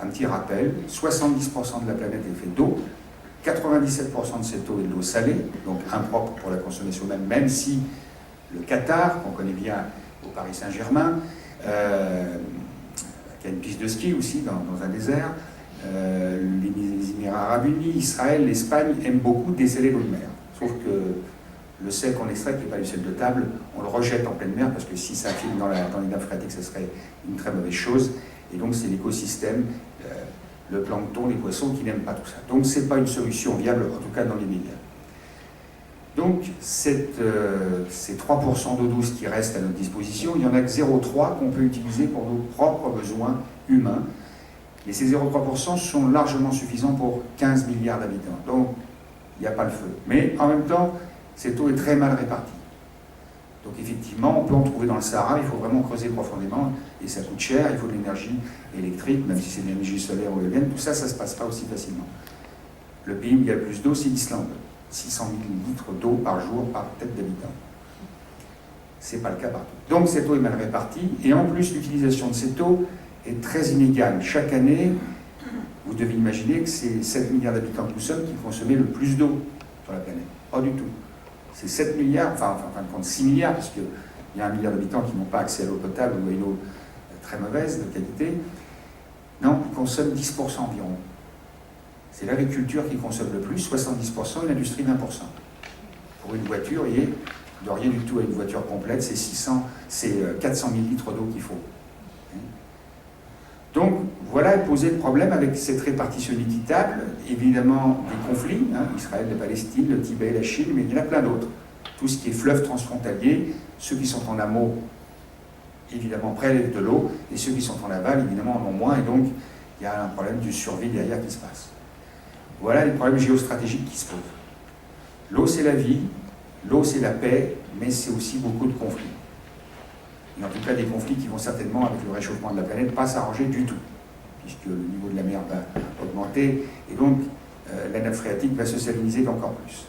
un petit rappel, 70% de la planète est faite d'eau, 97% de cette eau est de l'eau salée, donc impropre pour la consommation humaine, même si le Qatar, qu'on connaît bien au Paris Saint-Germain, qui a une piste de ski aussi dans un désert, les Émirats Arabes Unis, Israël, l'Espagne aiment beaucoup dessaler l'eau de mer. Sauf que le sel qu'on extrait, qui n'est pas du sel de table, on le rejette en pleine mer parce que si ça file dans les nappes phréatiques, ce serait une très mauvaise chose. Et donc c'est l'écosystème, le plancton, les poissons qui n'aiment pas tout ça. Donc ce n'est pas une solution viable, en tout cas dans les médias. Donc ces 3% d'eau douce qui restent à notre disposition, il n'y en a que 0,3 qu'on peut utiliser pour nos propres besoins humains. Et ces 0,3% sont largement suffisants pour 15 milliards d'habitants. Donc il n'y a pas le feu. Mais en même temps, cette eau est très mal répartie. Donc effectivement, on peut en trouver dans le Sahara, il faut vraiment creuser profondément, et ça coûte cher, il faut de l'énergie électrique, même si c'est de l'énergie solaire ou éolienne, tout ça, ça ne se passe pas aussi facilement. Le pays où il y a le plus d'eau, c'est l'Islande. 600 000 litres d'eau par jour par tête d'habitant. Ce n'est pas le cas partout. Donc cette eau est mal répartie, et en plus l'utilisation de cette eau est très inégale. Chaque année, vous devez imaginer que c'est 7 milliards d'habitants que nous sommes qui consomment le plus d'eau sur la planète. Pas du tout. C'est 7 milliards, enfin en fin de compte 6 milliards, parce qu'il y a 1 milliard d'habitants qui n'ont pas accès à l'eau potable ou à une eau très mauvaise de qualité. Non, ils consomment 10% environ. C'est l'agriculture qui consomme le plus, 70%, et l'industrie 20%. Pour une voiture, vous voyez, de rien du tout à une voiture complète, c'est 400 000 litres d'eau qu'il faut. Donc, voilà posé le problème avec cette répartition inéquitable, évidemment des conflits, Israël, la Palestine, le Tibet, la Chine, mais il y en a plein d'autres. Tout ce qui est fleuve transfrontalier, ceux qui sont en amont, évidemment, prélèvent de l'eau, et ceux qui sont en aval, évidemment, en ont moins, et donc il y a un problème de survie derrière qui se passe. Voilà les problèmes géostratégiques qui se posent. L'eau, c'est la vie, l'eau, c'est la paix, mais c'est aussi beaucoup de conflits. Et en tout cas des conflits qui vont certainement, avec le réchauffement de la planète, pas s'arranger du tout, puisque le niveau de la mer va augmenter, et donc la nappe phréatique va se saliniser encore plus.